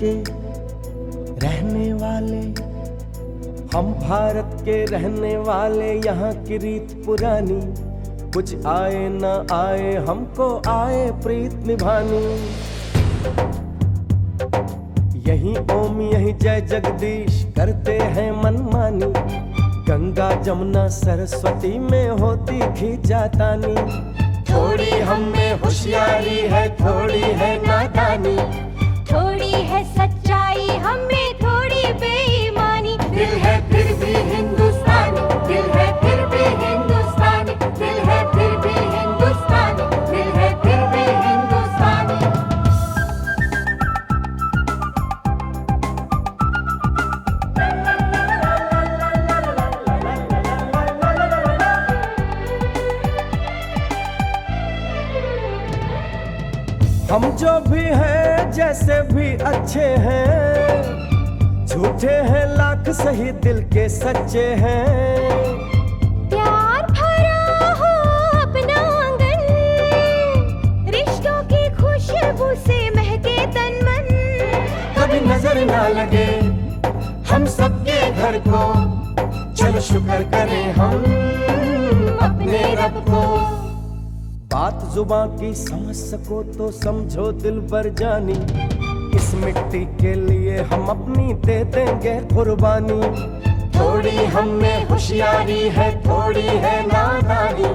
के रहने वाले, हम भारत के रहने वाले, यहाँ की रीत पुरानी, कुछ आए न आए हमको आए प्रीत निभानी। यही ओम यही जय जगदीश करते हैं मनमानी, गंगा जमुना सरस्वती में होती खींचातानी। थोड़ी हम में होशियारी है, थोड़ी है नादानी, थोड़ी है सच्चाई हमें थोड़ी बेईमानी। दिल है फिर भी हिंदुस्तानी, दिल है फिर भी हिंदुस्तानी, दिल है फिर भी हिंदुस्तानी, दिल है फिर भी हिंदुस्तानी। हम जो भी हैं जैसे भी अच्छे हैं, झूठे हैं लाख सही दिल के सच्चे हैं। प्यार भरा हो अपना आंगन, रिश्तों की खुशबू से महके तन मन। कभी नजर ना लगे हम सबके घर को, चल शुक्र करें हम अपने रब को। बात जुबां की समझ सको तो समझो दिल भर जानी, इस मिट्टी के लिए हम अपनी दे देंगे कुर्बानी। थोड़ी हम में होशियारी है, थोड़ी है नादानी,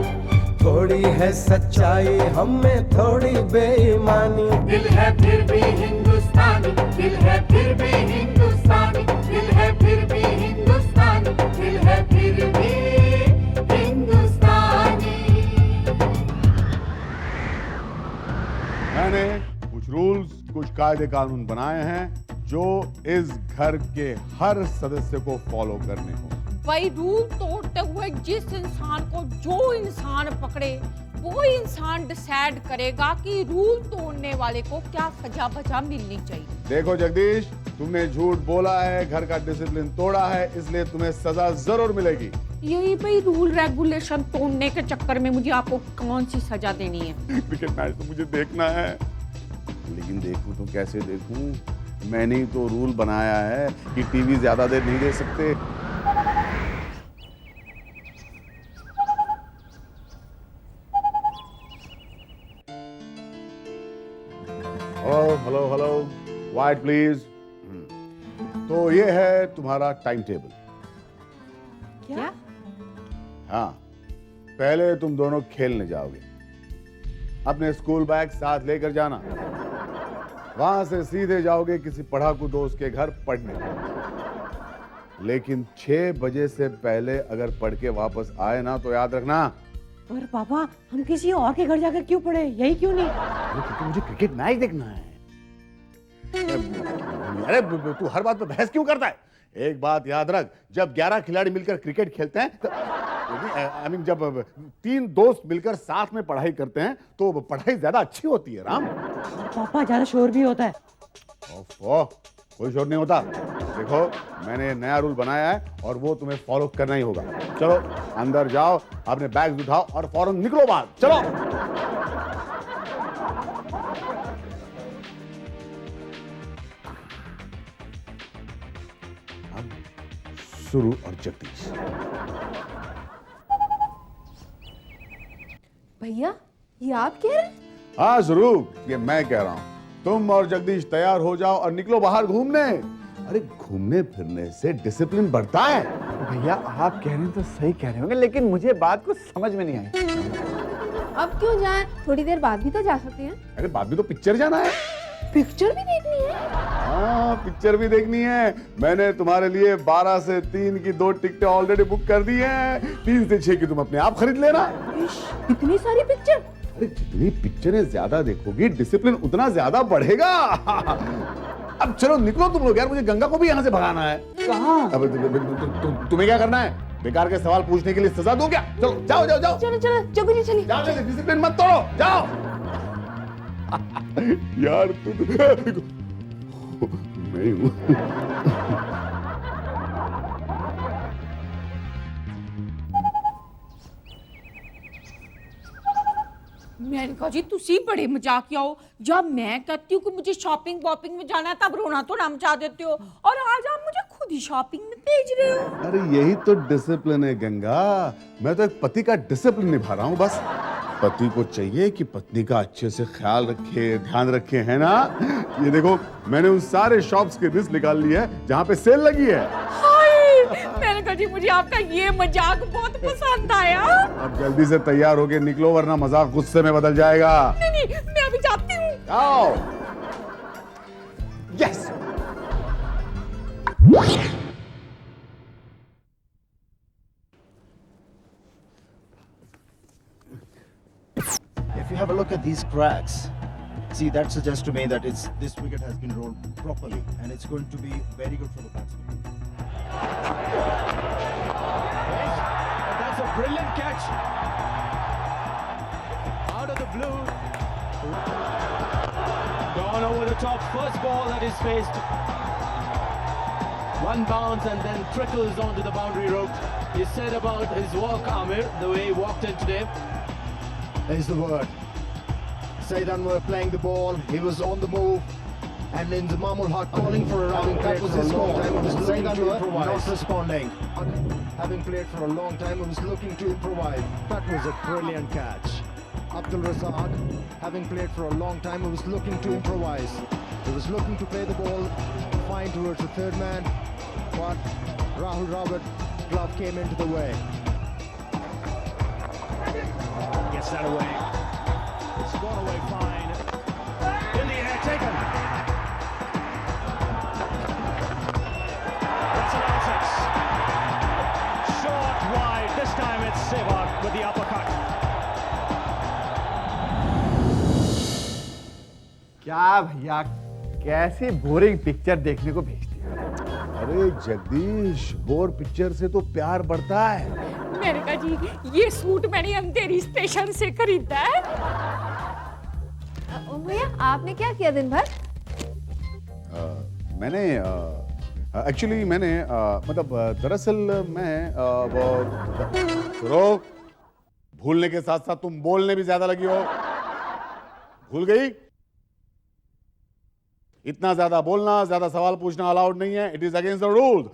थोड़ी है सच्चाई हम में थोड़ी बेईमानी। दिल है फिर भी हिंदुस्तानी, दिल है फिर भी हिंदुस्तानी, दिल है फिर भी हिंदुस्तानी, दिल है फिर भी हिंदुस्तानी। मैंने कुछ रूल्स कुछ कायदे कानून बनाए हैं जो इस घर के हर सदस्य को फॉलो करने हो। भाई रूल तोड़ते हुए जिस इंसान को जो इंसान पकड़े वो इंसान डिसाइड करेगा कि रूल तोड़ने वाले को क्या सजा बजा मिलनी चाहिए। देखो जगदीश, तुमने झूठ बोला है, घर का डिसिप्लिन तोड़ा है, इसलिए तुम्हें सजा जरूर मिलेगी। यही भाई रूल रेगुलेशन तोड़ने के चक्कर में मुझे आपको कौन सी सजा देनी है? क्रिकेट मैच तो मुझे देखना है, लेकिन देखूं तो कैसे देखूं? मैंने ही तो रूल बनाया है कि टीवी ज्यादा देर नहीं दे सकते। Hello hello hello, white please. तो ये है तुम्हारा टाइम टेबल। क्या? हाँ, पहले तुम दोनों खेलने जाओगे, अपने स्कूल बैग साथ लेकर जाना, वहां से सीधे जाओगे किसी पढ़ाकू दोस्त के घर पढ़ने, लेकिन 6 बजे से पहले अगर पढ़ के वापस आए ना तो याद रखना। पर पापा, हम किसी और के घर जाकर क्यों पढ़े, यही क्यों नहीं? क्योंकि मुझे क्रिकेट मैच देखना है। अरे तू हर बात पे बहस क्यों करता है? एक बात याद रख, जब 11 खिलाड़ी मिलकर क्रिकेट खेलते हैं तो आई मीन जब 3 दोस्त मिलकर साथ में पढ़ाई करते हैं तो पढ़ाई ज्यादा अच्छी होती है। राम पापा, ज्यादा शोर भी होता है। ओफो, कोई शोर नहीं होता। देखो, मैंने नया रूल बनाया है और वो तुम्हें फॉलो करना ही होगा। चलो अंदर जाओ, अपने बैग उठाओ और फौरन निकलो बाहर। चलो। अब शुरू और जगदीश। भैया, ये आप कह रहे हैं? हाँ जरूर, ये मैं कह रहा हूँ। तुम और जगदीश तैयार हो जाओ और निकलो बाहर घूमने। अरे घूमने फिरने से डिसिप्लिन बढ़ता है। भैया, आप कह रहे हैं तो सही कह रहे होंगे, लेकिन मुझे बात कुछ समझ में नहीं आई। अब क्यों जाएं? थोड़ी देर बाद भी तो जा सकते हैं। अरे बाद में तो पिक्चर जाना है। पिक्चर भी देखनी है? हाँ, पिक्चर भी देखनी है। मैंने तुम्हारे लिए 12 से 3 की 2 टिकटें ऑलरेडी बुक कर दी हैं। 3 से 6 की तुम अपने आप खरीद लेना। इतनी सारी पिक्चर? अरे जितनी पिक्चरें ज्यादा देखोगी डिसिप्लिन उतना ज्यादा बढ़ेगा। अब चलो निकलो तुम लोग यार, मुझे गंगा को भी यहाँ से भगाना है। कहाँ? अब तुम्हें क्या करना है? बेकार के सवाल पूछने के लिए सजा दो क्या? चलो जाओ जाओ जाओ। चलो चलो जग्गू जी चलिए। जाओ, डिसिप्लिन मत तोड़ो, जाओ। यार तू मैं हूँ। मैंने कहा जी तुसी बड़े मजाकिया हो, जब मैं कहती हूँ कि मुझे शॉपिंग वॉपिंग में जाना है तब रोना तो ना मचा देते हो, और आज आप मुझे खुद ही शॉपिंग में भेज रहे हो। अरे यही तो डिसिप्लिन है गंगा, मैं तो एक पति का डिसिप्लिन निभा रहा हूँ बस। पति को चाहिए कि पत्नी का अच्छे से ख्याल रखे, ध्यान रखे, है ना। ये देखो मैंने उन सारे शॉप्स की लिस्ट निकाल ली है जहाँ पे सेल लगी है। मैंने कहा जी मुझे आपका ये मजाक बहुत पसंद आया। अब जल्दी से तैयार होके निकलो वरना मजाक गुस्से में बदल जाएगा। नहीं मैं अभी जाती हूँ। आओ। Yes. If you have a look at these cracks, see, that suggests to me that this wicket has been rolled properly, and it's going to be very good for the batsman. That's a brilliant catch. Out of the blue. Gone over the top. First ball that is faced. One bounce and then trickles onto the boundary rope. He said about his walk, Amir, the way he walked in today. There's the word. Said Anwar playing the ball. He was on the move. And in the Mamul Haq calling for a run. That was his call. Said Anwar not responding. Having played for a long time, he was looking to improvise. That was a brilliant catch. Abdul Razak, having played for a long time, he was looking to improvise. He was looking to play the ball fine towards the third man, but Rahul Dravid glove came into the way. Gets that away. It's gone away fine. In the air, taken. That's an outsix. Short, wide. This time it's Sehwag with the uppercut. क्या भैया, कैसी boring picture देखने को भेज दिया। अरे Jagdish, bore picture से तो प्यार बढ़ता है। मैंने कहा जी ये सूट मैंने अंधेरी स्टेशन से खरीदा है। ओ भैया आपने क्या किया दिन भर? मैंने एक्चुअली मैंने मतलब दरअसल मैं वो सुनो, भूलने के साथ साथ तुम बोलने भी ज्यादा लगी हो। भूल गई? इतना ज्यादा बोलना, ज्यादा सवाल पूछना अलाउड नहीं है। It is against the rule.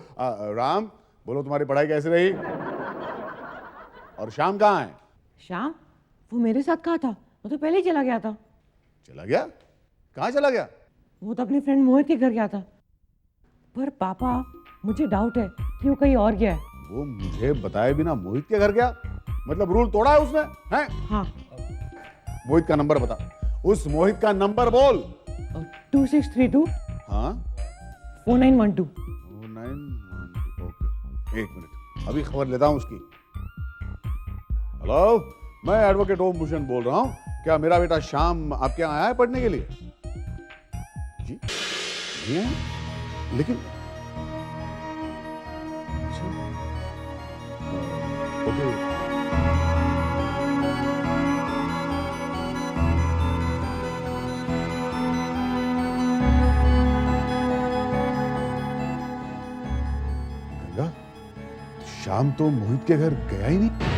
Ram, बोलो तुम्हारी पढ़ाई कैसी रही? और श्याम कहाँ है? श्याम वो मेरे साथ कहा था, वो तो पहले ही चला गया था। चला गया? कहाँ चला गया? वो तो अपने फ्रेंड मोहित के घर गया था। पर पापा मुझे डाउट है कि वो कहीं और गया है। वो मुझे बताए बिना मोहित के घर गया? मतलब रूल तोड़ा है उसने? हैं? हाँ। मोहित का नंबर बता। उस मोहित का नंबर बोल। 2632 हाँ 4912। 4912। ओके, एक मिनट, अभी खबर लेता हूँ उसकी। हेलो, मैं एडवोकेट ओम भूषण बोल रहा हूँ। क्या मेरा बेटा श्याम आपके यहाँ आया है पढ़ने के लिए? जी नहीं है, लेकिन अच्छा, ओके। गंगा, श्याम तो मोहित के घर गया ही नहीं।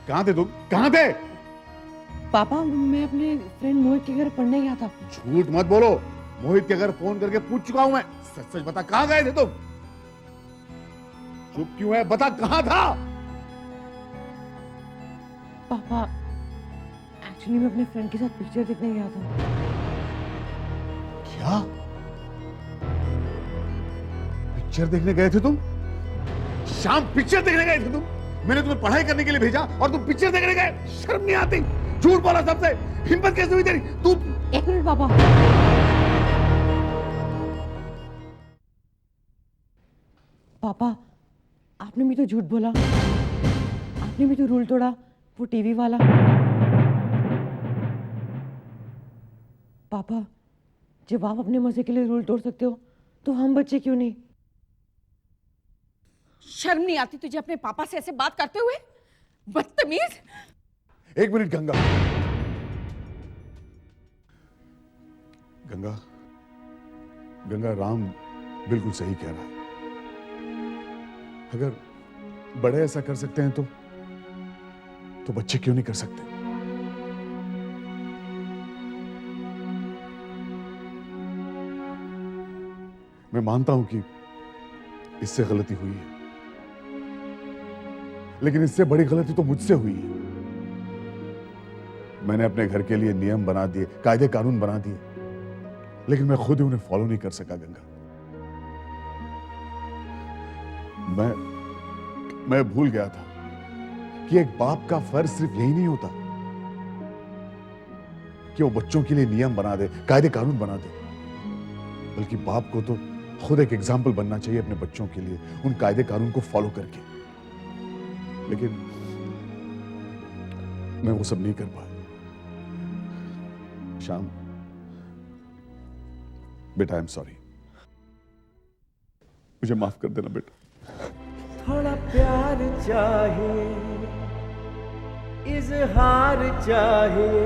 कहाँ थे तुम? कहाँ थे? पापा मैं अपने फ्रेंड मोहित के घर पढ़ने गया था। झूठ मत बोलो, मोहित के घर फोन करके पूछ चुका हूं मैं। सच सच बता, कहाँ गए थे तुम? चुप क्यों है? बता कहाँ था? पापा एक्चुअली मैं अपने फ्रेंड के साथ पिक्चर देखने गया था। क्या? पिक्चर देखने गए थे तुम? शाम पिक्चर देखने गए थे तुम? मैंने तुम्हें पढ़ाई करने के लिए भेजा और तुम पिक्चर देखने गए। शर्म नहीं आती? झूठ बोला सबसे, हिम्मत कैसे हुई तेरी? तू एक मिनट पापा। पापा, आपने भी तो झूठ बोला, आपने भी तो रूल तोड़ा, वो टीवी वाला। पापा, जब आप अपने मजे के लिए रूल तोड़ सकते हो तो हम बच्चे क्यों नहीं? शर्म नहीं आती तुझे अपने पापा से ऐसे बात करते हुए? बदतमीज। एक मिनट गंगा, गंगा, गंगा, राम बिल्कुल सही कह रहा है। अगर बड़े ऐसा कर सकते हैं तो बच्चे क्यों नहीं कर सकते? मैं मानता हूं कि इससे गलती हुई है, लेकिन इससे बड़ी गलती तो मुझसे हुई है। मैंने अपने घर के लिए नियम बना दिए, कायदे कानून बना दिए, लेकिन मैं खुद ही उन्हें फॉलो नहीं कर सका। गंगा, मैं भूल गया था कि एक बाप का फर्ज सिर्फ यही नहीं होता कि वो बच्चों के लिए नियम बना दे, कायदे कानून बना दे, बल्कि बाप को तो खुद एक एग्जाम्पल बनना चाहिए अपने बच्चों के लिए, उन कायदे कानून को फॉलो करके। लेकिन मैं वो सब नहीं कर पाया। शाम, बेटा, आई एम सॉरी, मुझे माफ कर देना बेटा। थोड़ा प्यार चाहिए, इजहार चाहिए,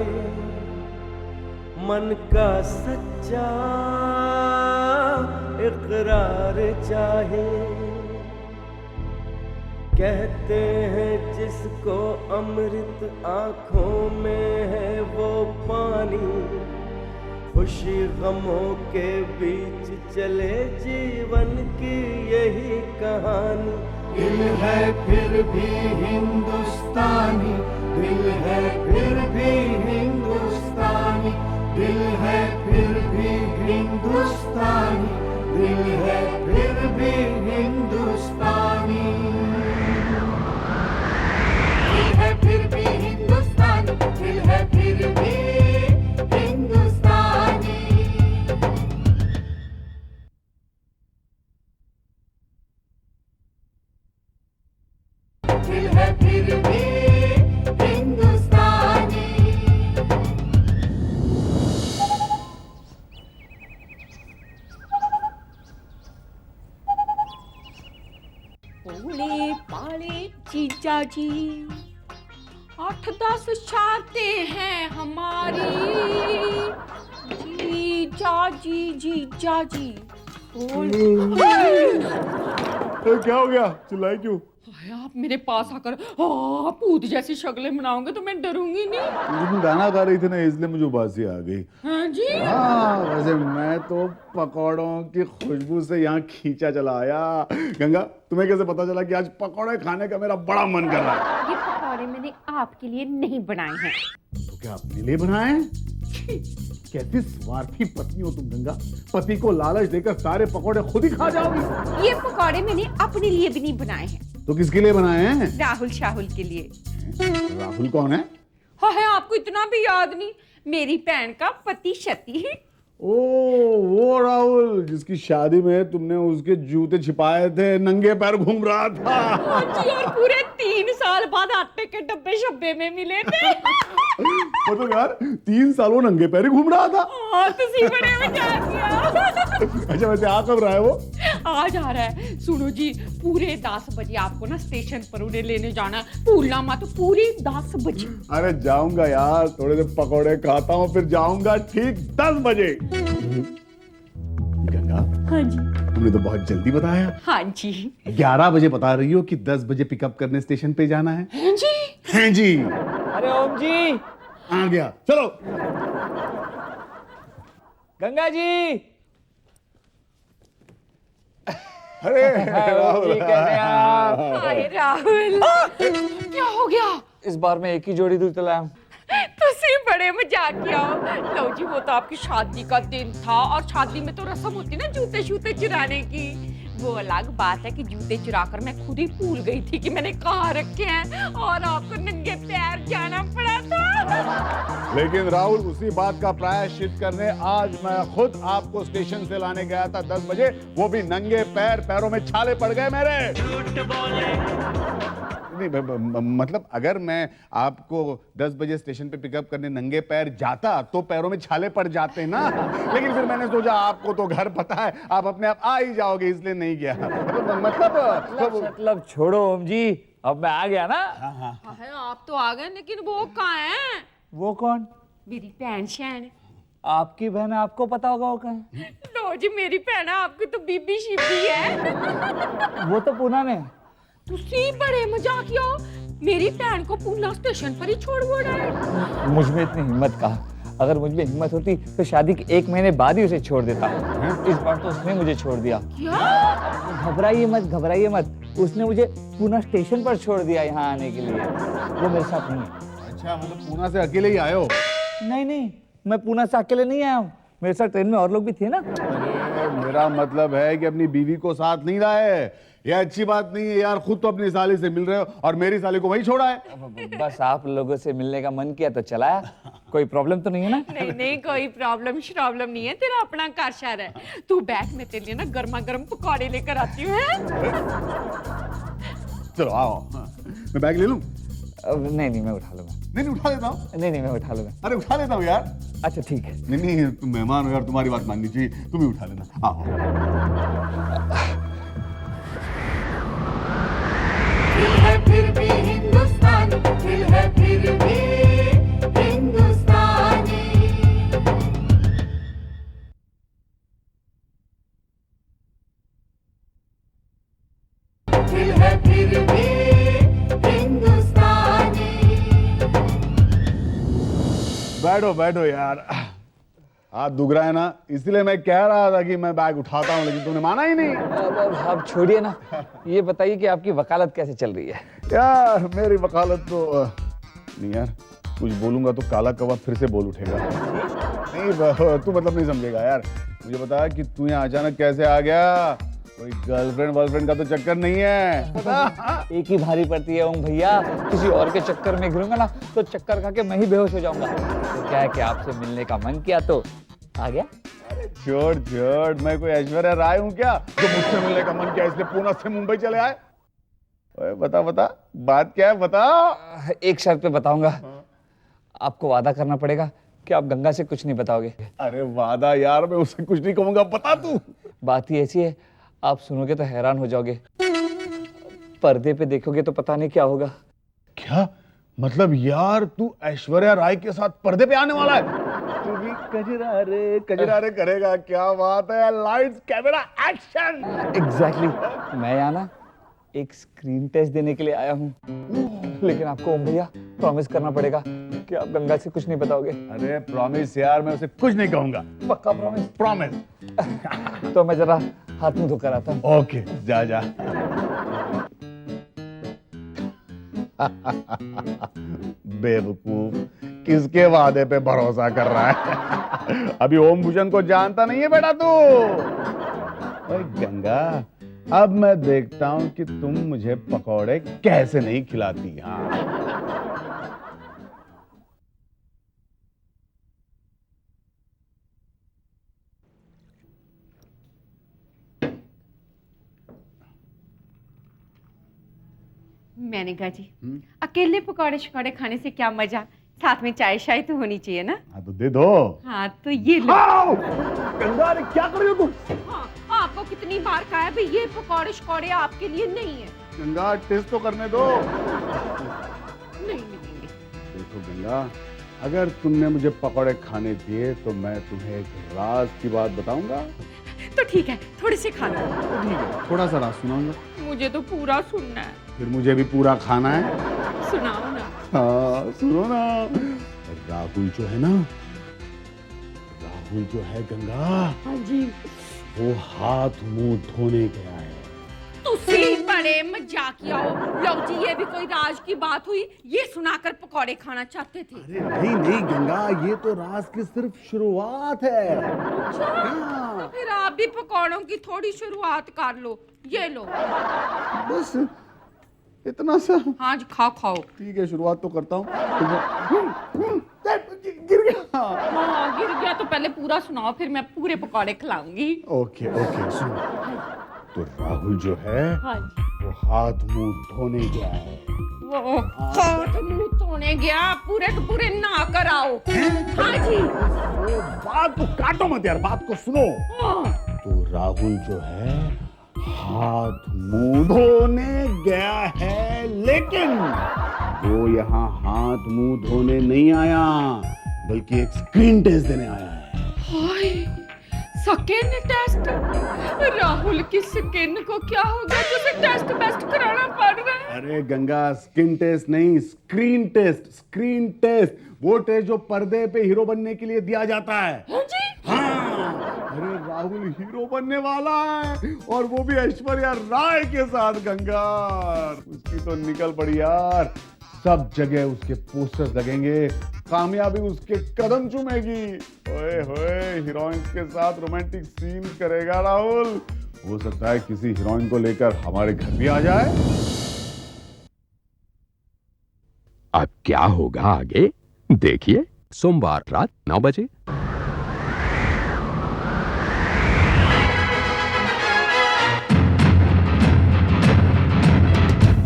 मन का सच्चा इकरार चाहिए। कहते हैं जिसको अमृत आंखों में है वो पानी, खुशी गमों के बीच चले जीवन की यही कहानी। दिल है फिर भी हिंदुस्तानी, दिल है फिर भी हिंदुस्तानी, दिल है फिर भी हिंदुस्तानी, दिल है फिर भी हिंदुस्तानी, दिल है फिर भी हिंदुस्तानी, दिल है फिर भी हिंदुस्तानी। दिल है फिर भी हिंदुस्तानी। भोले पाले जीजा जी, 8-10 शर्तें हैं हमारी। जीजा जी क्या हो गया? चिल्लाई क्यों? आप मेरे पास आकर भूत जैसी शक्लें बनाओगे तो मैं डरूंगी नहीं। तुम गाना गा रही थी ना, इसलिए मुझे उबासी आ गई। हाँ जी। हाँ, वैसे मैं तो पकौड़ों की खुशबू से यहाँ खींचा चला आया। गंगा, तुम्हें कैसे पता चला कि आज पकौड़े खाने का मेरा बड़ा मन कर रहा है? ये पकौड़े मैंने आपके लिए नहीं बनाए हैं। तो क्या अपने लिए बनाए हैं? कैसी स्वार्थी पत्नी हो तुम गंगा, पति को लालच देकर सारे पकौड़े खुद ही खा जाओगी। ये पकौड़े मैंने अपने लिए भी नहीं बनाए हैं, तो किसके लिए बनाए हैं? राहुल शाहुल के लिए। राहुल कौन है? हाँ है, आपको इतना भी याद नहीं? मेरी बहन का पति शती। ओ, वो राहुल जिसकी शादी में तुमने उसके जूते छिपाए थे, नंगे पैर घूम रहा था। हाँ जी, और पूरे 3 साल बाद आटे के डब्बे शब्बे में मिले थे। मतलब यार 3 साल वो नंगे पैर ही घूम रहा था। हाँ, तुसी बड़े मजाक किया। अच्छा, वैसे आ कब रहा है वो? आ जा रहा है। सुनो जी, पूरे 10 बजे आपको ना स्टेशन पर उन्हें लेने जाना है। भूलना मत, पूरे 10 बजे। अरे जाऊंगा यार, थोड़े से पकौड़े खाता हूँ, फिर जाऊंगा ठीक 10 बजे। गंगा, हाँ जी। तुमने तो बहुत जल्दी बताया। हाँ जी। 11 बजे बता रही हो कि 10 बजे पिकअप करने स्टेशन पे जाना है। हाँ जी। हैं जी। अरे ओम जी, आ गया, चलो। गंगा जी। अरे राहुल जी, कैसे हैं आप? हाय राहुल, क्या हो गया? इस बार मैं एक ही जोड़ी दूध लाया हूं। तुसी बड़े मजाकिया हो। लो जी, वो तो आपकी शादी का दिन था और शादी में तो रस्म होती ना जूते शूते चुराने की। वो अलग बात है कि जूते चुराकर मैं खुद ही भूल गई थी कि मैंने कहाँ रखे हैं और आपको नंगे पैर जाना पड़ा था। लेकिन राहुल, उसी बात का प्रायश्चित करने आज मैं खुद आपको स्टेशन से लाने गया था 10 बजे, वो भी नंगे पैर, पैरों में छाले पड़ गए मेरे। नहीं, मतलब अगर मैं आपको 10 बजे स्टेशन पे पिकअप करने नंगे पैर जाता तो पैरों में छाले पड़ जाते ना, लेकिन फिर मैंने सोचा आपको तो घर पता है, आप अपने आप आ ही जाओगे, इसलिए नहीं गया। मतलब छोड़ो ओम जी, अब मैं आ गया ना। है आप तो आ गए, लेकिन वो कहाँ है? वो कौन? मेरी भैन शैन। आपकी बहन, आपको पता होगा वो कहाँ है? लो जी, मेरी भैन, आपकी तो बीबी शिबी है। वो तो पूना में। तुसी बड़े मजाकिया, मेरी भैन को पूना स्टेशन पर ही छोड़ वो रहा है। मुझ में इतनी हिम्मत कहाँ? अगर मुझ में हिम्मत होती तो शादी के 1 महीने बाद ही उसे छोड़ देता। इस बार तो उसने मुझे छोड़ दिया। क्या? घबराइए मत, घबराइए मत, उसने मुझे पूना स्टेशन पर छोड़ दिया यहाँ आने के लिए। वो मेरे साथ नहीं है। अच्छा, मतलब पूना से अकेले ही आए हो? नहीं नहीं, मैं पूना से अकेले नहीं आया हूँ, मेरे साथ ट्रेन में और लोग भी थे ना। अरे मेरा मतलब है कि अपनी बीवी को साथ नहीं लाए, ये अच्छी बात नहीं है यार। खुद तो अपनी साली से मिल रहे हो और मेरी साली को वही छोड़ा है। बस आप लोगों से मिलने का मन किया तो चलाया, कोई प्रॉब्लम तो नहीं है ना? नहीं नहीं, कोई प्रॉब्लम श्रॉब्लम नहीं है, तेरा अपना कार शहर है। तू बैठ, मैं तेरे लिए ना गर्मा गर्म पकौड़े लेकर आती हूँ। चलो आओ, मैं बैग ले लूं? नहीं नहीं, मैं उठा लूंगा। नहीं उठा लेता हूँ। नहीं नहीं, मैं उठा लूंगा। अरे उठा लेता हूँ यार। अच्छा ठीक है। नहीं नहीं, तुम मेहमान हो यार, तुम्हारी बात माननी चाहिए, तुम ही उठा लेना। आओ। दिल है फिर भी हिंदुस्तानी, दिल है फिर भी हिंदुस्तानी। दिल है फिर भी हिंदुस्तानी। बैठो बैठो यार, हाथ दुख रहा है ना, इसलिए मैं कह रहा था कि मैं बैग उठाता हूँ, लेकिन तुमने माना ही नहीं। अब छोड़िए ना, ये बताइए कि आपकी वकालत कैसे चल रही है? यार मेरी वकालत तो नहीं यार, कुछ बोलूंगा तो काला कौवा फिर से बोल उठेगा। नहीं तू मतलब नहीं समझेगा यार। मुझे बता कि तू यहाँ अचानक कैसे आ गया? कोई गर्लफ्रेंड वर्लफ्रेंड का तो चक्कर नहीं है? एक ही भारी पड़ती है ओम भैया, किसी और के चक्कर में गिरूंगा ना तो चक्कर खा के मैं ही बेहोश हो जाऊंगा। तो क्या है कि आपसे मिलने का मन किया तो आ गया। अरे छोड़ छोड़, मैं कोई ऐश्वर्या राय हूँ क्या जो मुझसे मिलने का मन किया इसलिए पूना से मुंबई चले आए? ओए बता बता, बात क्या है बता। एक शर्त पे बताऊंगा, आपको वादा करना पड़ेगा कि आप गंगा से कुछ नहीं बताओगे। अरे वादा यार, मैं उससे कुछ नहीं कहूंगा, बता तू। बात ही ऐसी है, आप सुनोगे तो हैरान हो जाओगे, पर्दे पे देखोगे तो पता नहीं क्या होगा। क्या मतलब यार, तू ऐश्वर्या राय के साथ पर्दे पे आने वाला है? तू भी कजरारे करेगा? क्या बात है, लाइट्स कैमरा एक्शन। एग्जैक्टली, मैं यहाँ ना एक स्क्रीन टेस्ट देने के लिए आया हूँ, लेकिन आपको ओम भैया प्रॉमिस करना पड़ेगा कि आप गंगा से कुछ नहीं बताओगे। अरे प्रॉमिस यार, मैं उसे कुछ नहीं कहूंगा। पक्का प्रॉमिस? प्रॉमिस। तो मैं जरा हाथ मुंह धोकर आता हूँ। ओके, जा जा। बेवकूफ, किसके वादे पे भरोसा कर रहा है? अभी ओम भूषण को जानता नहीं है बेटा तू। ओए गंगा, अब मैं देखता हूं कि तुम मुझे पकौड़े कैसे नहीं खिलाती। हाँ मैंने कहा जी, अकेले पकौड़े शकौड़े खाने से क्या मजा, साथ में चाय शाय तो होनी चाहिए ना। हाँ तो दे दो। हाँ तो ये लो। गंगा, अरे क्या कर रही हो तुम? हाँ, आपको कितनी बार कहा है भाई, ये पकौड़े शकौड़े आपके लिए नहीं है। गंगा टेस्ट तो करने दो। नहीं मिलेंगे। देखो गंगा, अगर तुमने मुझे पकौड़े खाने दिए तो मैं तुम्हें एक राज की बात बताऊंगा। तो ठीक है, थोड़े से खा लो। तो ठीक है, थोड़ा सा राज सुनाऊंगा। मुझे तो पूरा सुनना है। फिर मुझे भी पूरा खाना है। सुनाओ ना। हाँ सुनो ना। राहुल जो है ना, राहुल जो है गंगा, हाँ जी, वो हाथ मुंह धोने गया है। तुसी बड़े मजाकिया हो। लो जी, ये भी कोई राज की बात हुई? ये सुनाकर पकौड़े खाना चाहते थे? अरे नहीं नहीं गंगा, ये तो राज की सिर्फ शुरुआत है। तो फिर आप भी पकौड़ों की थोड़ी शुरुआत कर लो। ये लो, बस इतना सा? हाँ जी, खाओ। ठीक है, शुरुआत तो करता हूँ। गिर गया। हाँ, गिर गया तो पहले पूरा सुनाओ, फिर मैं पूरे पकौड़े खिलाऊंगी। ओके सुनो। तो राहुल जो है हाँ जी, वो हाथ मुंह धोने गया है। वो हाथ मुंह धोने गया, पूरे के पूरे नहा कर आओ। हाँ जी। वो बात को काटो मत यार, बात को सुनो। हाँ। तो राहुल जो है हाथ मुंह धोने गया है, लेकिन वो यहाँ हाथ मुंह धोने नहीं आया, बल्कि एक स्क्रीन टेस्ट देने आया है। हाय, स्किन टेस्ट? राहुल की स्किन को क्या हो गया जो उसे टेस्ट बेस्ट कराना पड़ रहा है? अरे गंगा, स्किन टेस्ट नहीं, स्क्रीन टेस्ट। स्क्रीन टेस्ट वो टेस्ट जो पर्दे पे हीरो बनने के लिए दिया जाता है। हाँ जी। हाँ, अरे राहुल हीरो बनने वाला है, और वो भी ऐश्वर्या राय के साथ। गंगा, उसकी तो निकल पड़ी यार, सब जगह उसके पोस्टर्स लगेंगे, कामयाबी उसके कदम चूमेगी। ओए होए, हीरोइन के साथ रोमांटिक सीन करेगा राहुल। हो सकता है किसी हीरोइन को लेकर हमारे घर भी आ जाए। अब क्या होगा आगे देखिए, सोमवार रात 9 बजे।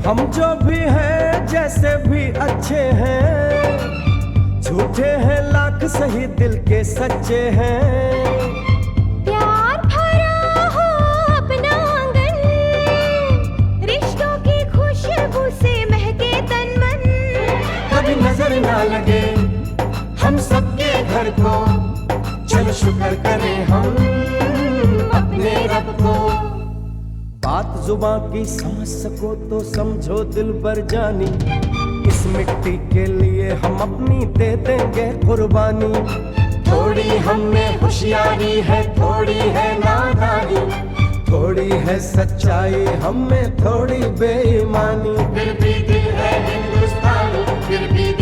हम जो भी हैं, जैसे भी अच्छे हैं, झूठे हैं लाख सही दिल के सच्चे हैं। प्यार भरा हो अपना आंगन, रिश्तों की खुशबू से महके तन मन। कभी नजर ना लगे हम सबके घर को, चल शुक्र करें हम अपने रब को। बात जुबां की समझ सको तो समझो दिल भर जानी, इस मिट्टी के लिए हम अपनी दे देंगे कुर्बानी। थोड़ी हम में होशियारी है, थोड़ी है नादानी, थोड़ी है सच्चाई हम में, थोड़ी बेईमानी। फिर भी दिल है हिंदुस्तानी, फिर भी